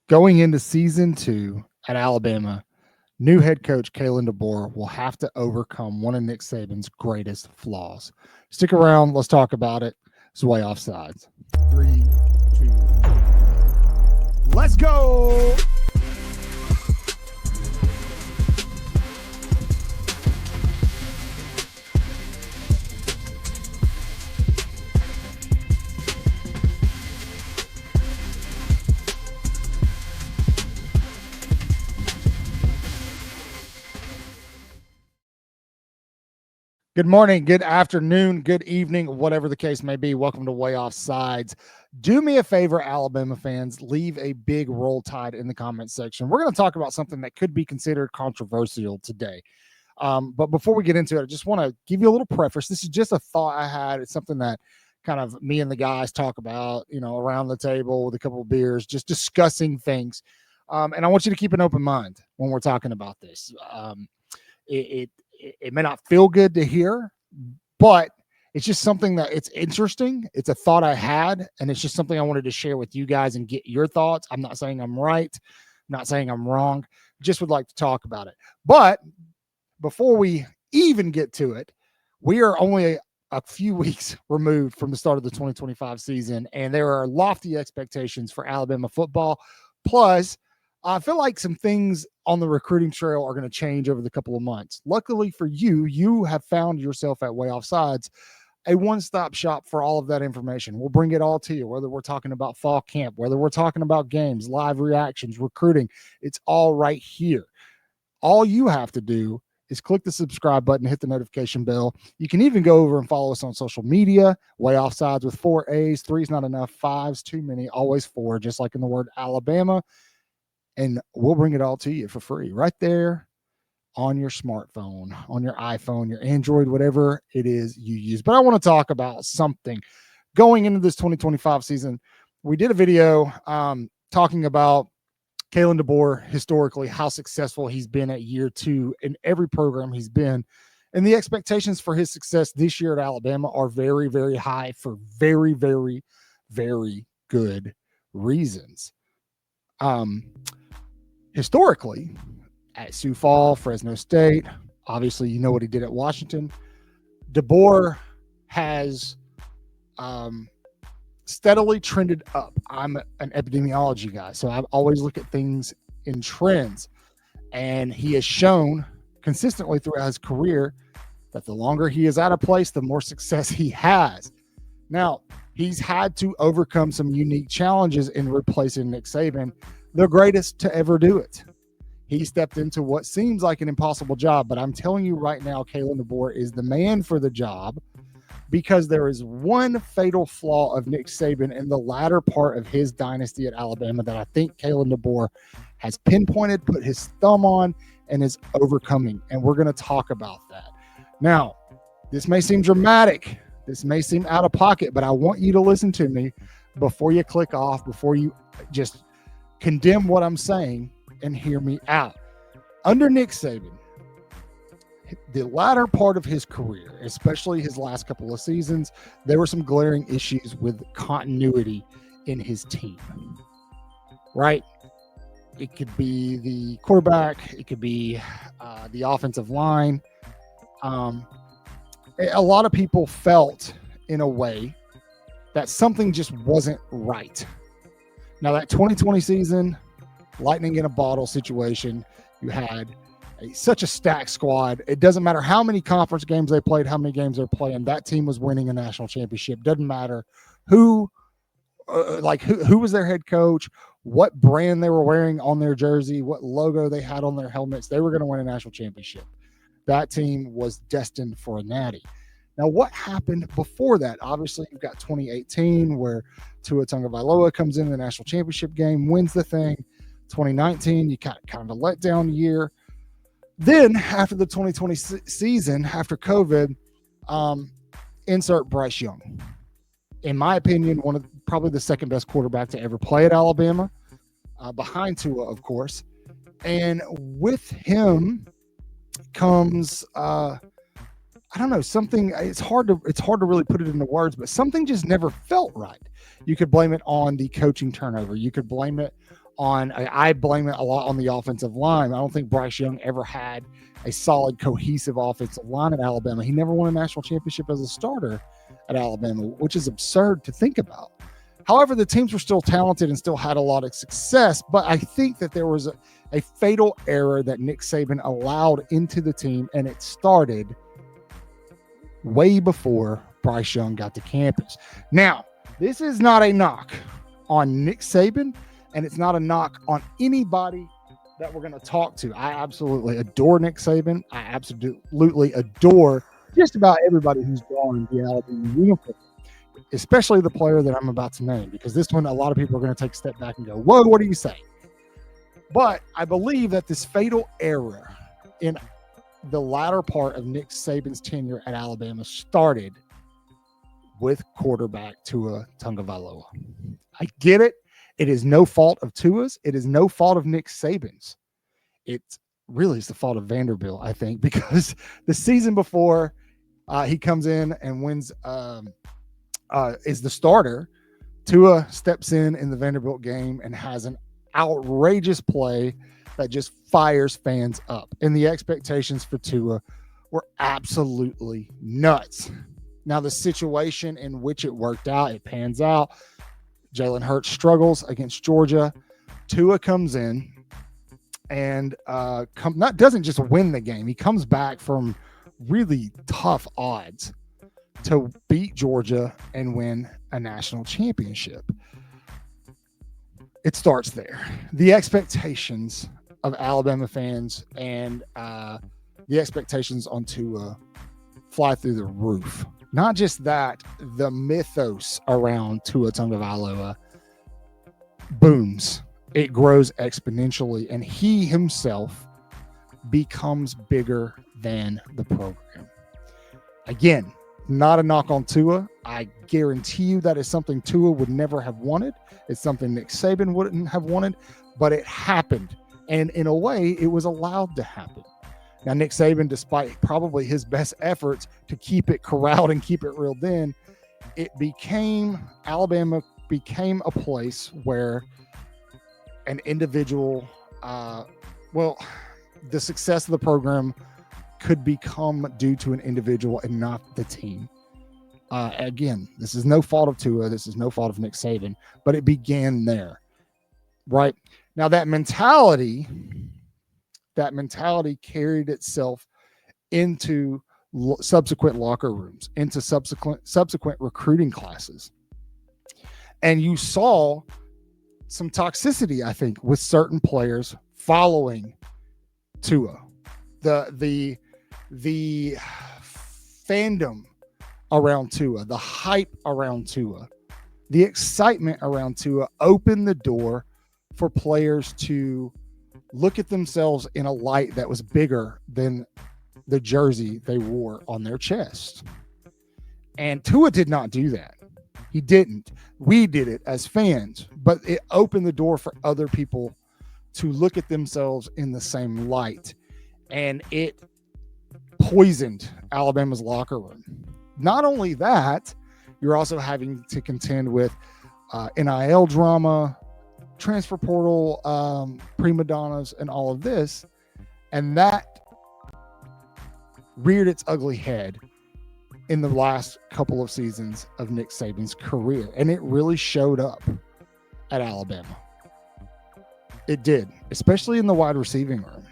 Going into season 2 at Alabama, new head coach Kalen DeBoer will have to overcome one of Nick Saban's greatest flaws. Stick around. Let's talk about it. It's way off sides. 3, 2, let's go. Good morning, good afternoon, good evening, whatever the case may be. Welcome to Way Off Sides. Do me a favor, Alabama fans, leave a big Roll Tide in the comment section. We're going to talk about something that could be considered controversial today. But before we get into it, I just want to give you a little preface. This is just a thought I had. It's something that kind of me and the guys talk about, around the table with a couple of beers, just discussing things. And I want you to keep an open mind when we're talking about this. It may not feel good to hear, but it's just something that it's interesting. It's a thought I had, and it's just something I wanted to share with you guys and get your thoughts. I'm not saying I'm right. I'm not saying I'm wrong. Just would like to talk about it. But before we even get to it, we are only a few weeks removed from the start of the 2025 season, and there are lofty expectations for Alabama football. Plus, I feel like some things on the recruiting trail are going to change over the couple of months. Luckily for you, you have found yourself at Way Off Sides, a one-stop shop for all of that information. We'll bring it all to you, whether we're talking about fall camp, whether we're talking about games, live reactions, recruiting. It's all right here. All you have to do is click the subscribe button, hit the notification bell. You can even go over and follow us on social media, Way Off Sides with 4 A's. 3's not enough, 5's too many, always 4, just like in the word Alabama. And we'll bring it all to you for free right there on your smartphone, on your iPhone, your Android, whatever it is you use. But I want to talk about something going into this 2025 season. We did a video talking about Kalen DeBoer historically, how successful he's been at year 2 in every program he's been. And the expectations for his success this year at Alabama are very, very high for very, very, very good reasons. Historically, at Sioux Falls, Fresno State, obviously you know what he did at Washington. DeBoer has steadily trended up. I'm an epidemiology guy, so I always look at things in trends. And he has shown consistently throughout his career that the longer he is at a place, the more success he has. Now, he's had to overcome some unique challenges in replacing Nick Saban, the greatest to ever do it. He stepped into what seems like an impossible job, but I'm telling you right now, Kalen DeBoer is the man for the job because there is one fatal flaw of Nick Saban in the latter part of his dynasty at Alabama that I think Kalen DeBoer has pinpointed, put his thumb on, and is overcoming. And we're going to talk about that. Now, this may seem dramatic. This may seem out of pocket, but I want you to listen to me before you click off, before you just condemn what I'm saying and hear me out. Under Nick Saban, the latter part of his career, especially his last couple of seasons, there were some glaring issues with continuity in his team, right? It could be the quarterback. It could be the offensive line. A lot of people felt in a way that something just wasn't right. Now, that 2020 season, lightning in a bottle situation, you had such a stacked squad. It doesn't matter how many conference games they played, how many games they're playing. That team was winning a national championship. Doesn't matter who was their head coach, what brand they were wearing on their jersey, what logo they had on their helmets. They were going to win a national championship. That team was destined for a natty. Now, what happened before that? Obviously, you've got 2018 where Tua Tagovailoa comes in the national championship game, wins the thing. 2019, you kind of a letdown year. Then, after the 2020 season, after COVID, insert Bryce Young. In my opinion, one of probably the second best quarterback to ever play at Alabama, behind Tua, of course. And with him comes I don't know, something. It's hard to really put it into words, but something just never felt right. You could blame it on the coaching turnover. You could blame it I blame it a lot on the offensive line. I don't think Bryce Young ever had a solid, cohesive offensive line at Alabama. He never won a national championship as a starter at Alabama, which is absurd to think about. However, the teams were still talented and still had a lot of success, but I think that there was a fatal error that Nick Saban allowed into the team, and it started way before Bryce Young got to campus. Now, this is not a knock on Nick Saban, and it's not a knock on anybody that we're going to talk to. I absolutely adore Nick Saban. I absolutely adore just about everybody who's drawn the Alabama uniform, especially the player that I'm about to name, because this one, a lot of people are going to take a step back and go, whoa, what are you saying? But I believe that this fatal error in the latter part of Nick Saban's tenure at Alabama started with quarterback Tua Tagovailoa. I get it. It is no fault of Tua's. It is no fault of Nick Saban's. It really is the fault of Vanderbilt, I think, because the season before he comes in and wins, is the starter. Tua steps in the Vanderbilt game and has an outrageous play that just fires fans up. And the expectations for Tua were absolutely nuts. Now, the situation in which it worked out, it pans out. Jalen Hurts struggles against Georgia. Tua comes in and doesn't just win the game. He comes back from really tough odds to beat Georgia and win a national championship. It starts there. The expectations of Alabama fans and the expectations on Tua fly through the roof. Not just that, the mythos around Tua Tagovailoa booms. It grows exponentially, and he himself becomes bigger than the program. Again, not a knock on Tua. I guarantee you that is something Tua would never have wanted. It's something Nick Saban wouldn't have wanted, but it happened. And in a way, it was allowed to happen. Now, Nick Saban, despite probably his best efforts to keep it corralled and keep it reeled in, Alabama became a place where an individual, the success of the program could become due to an individual and not the team. Again, this is no fault of Tua. This is no fault of Nick Saban, but it began there, right? Now, that mentality carried itself into subsequent locker rooms, into subsequent recruiting classes. And you saw some toxicity, I think, with certain players following Tua. The fandom around Tua, the hype around Tua, the excitement around Tua opened the door for players to look at themselves in a light that was bigger than the jersey they wore on their chest. And Tua did not do that. He didn't. We did it as fans, but it opened the door for other people to look at themselves in the same light. And it poisoned Alabama's locker room. Not only that, you're also having to contend with NIL drama, transfer portal, prima donnas, and all of this. And that reared its ugly head in the last couple of seasons of Nick Saban's career. And it really showed up at Alabama. It did, especially in the wide receiving room.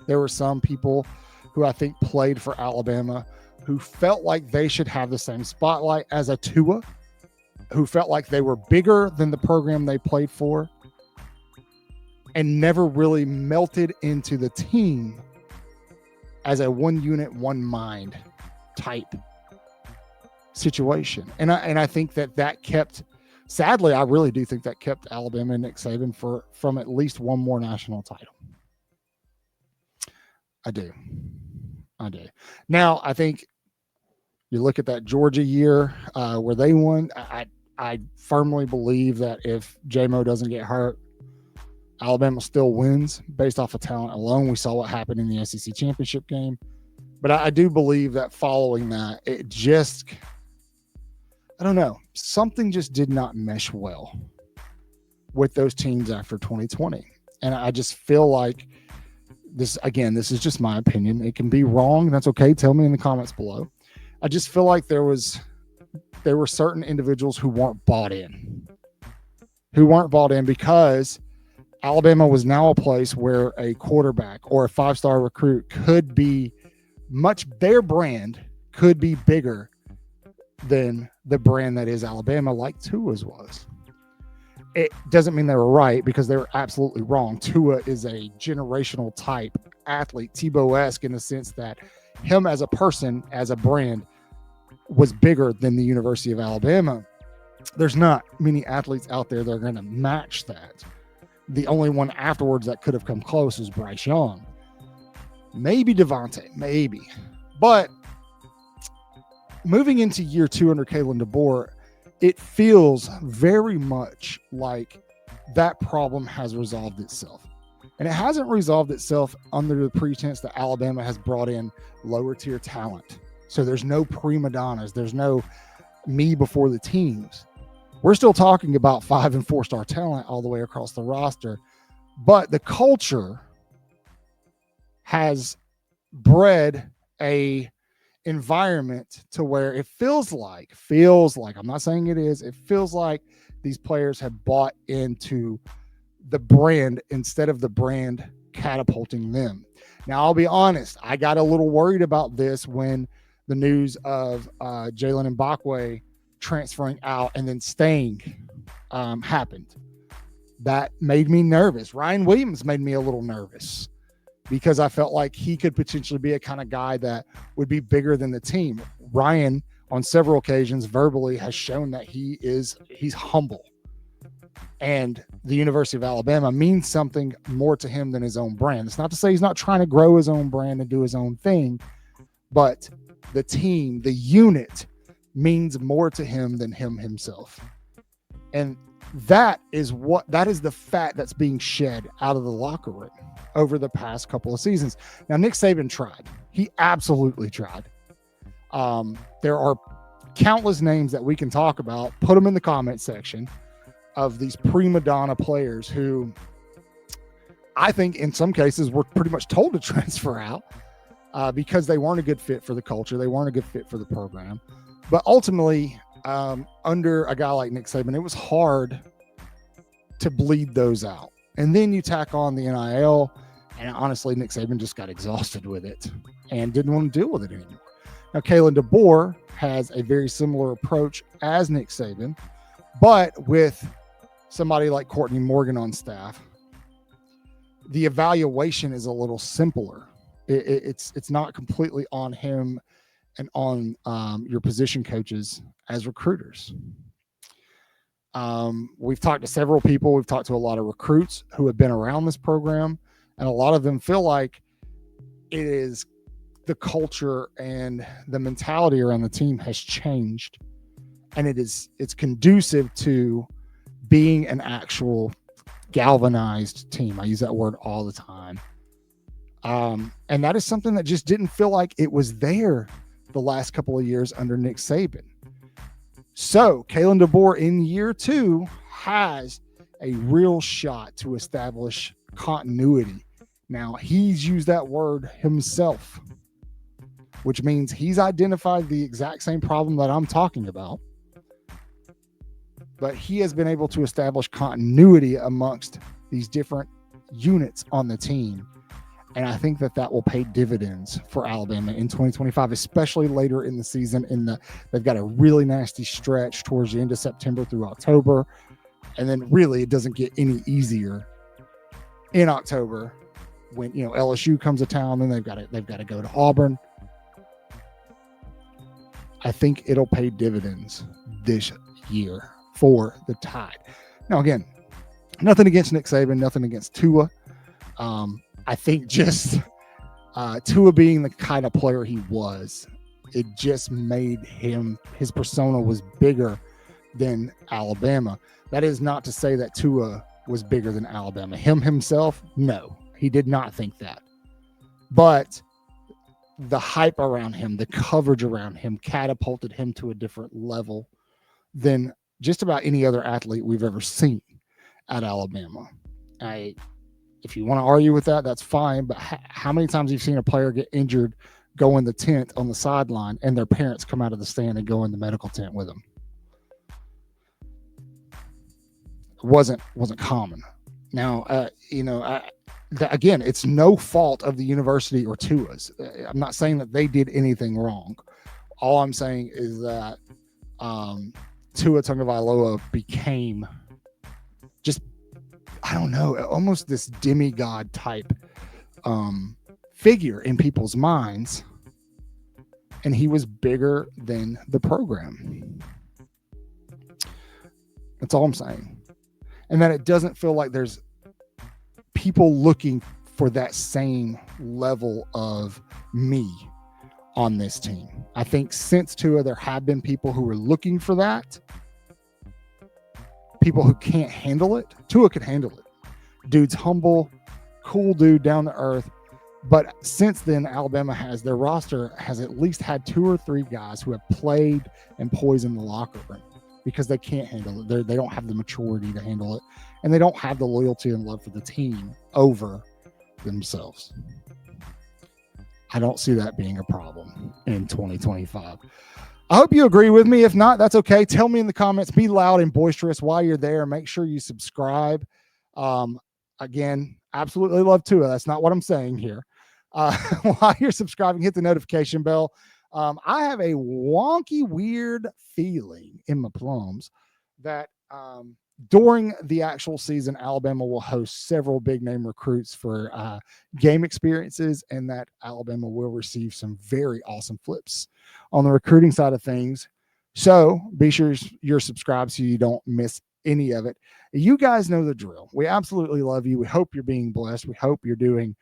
There were some people who I think played for Alabama who felt like they should have the same spotlight as a Tua, who felt like they were bigger than the program they played for, and never really melted into the team as a one unit, one mind type situation. And I think that kept, sadly, I really do think that kept Alabama and Nick Saban from at least one more national title. I do. Now, I think you look at that Georgia year where they won. I firmly believe that if J-Mo doesn't get hurt, Alabama still wins based off of talent alone. We saw what happened in the SEC championship game. But I do believe that following that, it just, I don't know, something just did not mesh well with those teams after 2020. And I just feel like this, again, this is just my opinion. It can be wrong. That's okay. Tell me in the comments below. I just feel like there were certain individuals who weren't bought in because Alabama was now a place where a quarterback or a 5-star recruit could be their brand could be bigger than the brand that is Alabama, like Tua's was. It doesn't mean they were right, because they were absolutely wrong. Tua is a generational type athlete, Tebow-esque, in the sense that him as a person, as a brand, was bigger than the University of Alabama. There's not many athletes out there that are going to match that. The only one afterwards that could have come close was Bryce Young. Maybe Devontae, maybe. But moving into year 2 under Kalen DeBoer, it feels very much like that problem has resolved itself. And it hasn't resolved itself under the pretense that Alabama has brought in lower tier talent. So there's no prima donnas. There's no me before the teams. We're still talking about 5 and 4-star talent all the way across the roster. But the culture has bred a environment to where it feels like, I'm not saying it is, it feels like these players have bought into the brand instead of the brand catapulting them. Now, I'll be honest, I got a little worried about this when the news of Jalen Mbakwe transferring out and then staying happened. That made me nervous. Ryan Williams made me a little nervous, because I felt like he could potentially be a kind of guy that would be bigger than the team. Ryan, on several occasions, verbally has shown that he's humble. And the University of Alabama means something more to him than his own brand. It's not to say he's not trying to grow his own brand and do his own thing, but the team, the unit, means more to him than him himself. And that is the fat that's being shed out of the locker room over the past couple of seasons. Now, Nick Saban tried. He absolutely tried. There are countless names that we can talk about. Put them in the comment section of these prima donna players who I think in some cases were pretty much told to transfer out because they weren't a good fit for the culture. They weren't a good fit for the program. But ultimately, under a guy like Nick Saban, it was hard to bleed those out. And then you tack on the NIL, and honestly, Nick Saban just got exhausted with it and didn't want to deal with it anymore. Now, Kalen DeBoer has a very similar approach as Nick Saban, but with somebody like Courtney Morgan on staff, the evaluation is a little simpler. It's not completely on him and on your position coaches as recruiters. We've talked to several people. We've talked to a lot of recruits who have been around this program, and a lot of them feel like it is the culture and the mentality around the team has changed, and it's conducive to being an actual galvanized team. I use that word all the time. And that is something that just didn't feel like it was there the last couple of years under Nick Saban. So Kalen DeBoer in year 2 has a real shot to establish continuity. Now, he's used that word himself, which means he's identified the exact same problem that I'm talking about, but he has been able to establish continuity amongst these different units on the team. And I think that will pay dividends for Alabama in 2025, especially later in the season. They've got a really nasty stretch towards the end of September through October. And then really it doesn't get any easier in October when, LSU comes to town, then they've got to go to Auburn. I think it'll pay dividends this year for the Tide. Now, again, nothing against Nick Saban, nothing against Tua. I think just Tua being the kind of player he was, it just made his persona was bigger than Alabama. That is not to say that Tua was bigger than Alabama. Him himself, no, he did not think that. But the hype around him, the coverage around him catapulted him to a different level than just about any other athlete we've ever seen. at Alabama. If you want to argue with that, that's fine. But how many times have you seen a player get injured, go in the tent on the sideline, and their parents come out of the stand and go in the medical tent with them? It wasn't common. Now, again, it's no fault of the university or Tua's. I'm not saying that they did anything wrong. All I'm saying is that Tua Tagovailoa became just, I don't know, almost this demigod type figure in people's minds. And he was bigger than the program. That's all I'm saying. And that it doesn't feel like there's people looking for that same level of me on this team. I think since Tua, there have been people who are looking for that. People who can't handle it. Tua could handle it. Dude's humble, cool dude, down to earth. But since then, Alabama their roster has at least had 2 or 3 guys who have played and poisoned the locker room because they can't handle it. They don't have the maturity to handle it, and they don't have the loyalty and love for the team over themselves. I don't see that being a problem in 2025. I hope you agree with me. If not, that's okay. Tell me in the comments. Be loud and boisterous while you're there. Make sure you subscribe. Again, absolutely love Tua. That's not what I'm saying here. While you're subscribing, hit the notification bell. I have a wonky, weird feeling in my plums that during the actual season, Alabama will host several big name recruits for game experiences, and that Alabama will receive some very awesome flips on the recruiting side of things. So be sure you're subscribed so you don't miss any of it. You guys know the drill. We absolutely love you. We hope you're being blessed. We hope you're doing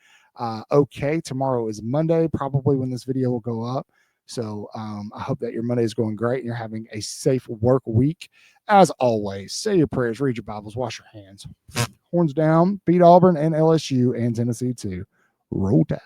okay. Tomorrow is Monday, probably when this video will go up. So I hope that your Monday is going great and you're having a safe work week. As always, say your prayers, read your Bibles, wash your hands. Horns down, beat Auburn and LSU and Tennessee too. Roll Tide.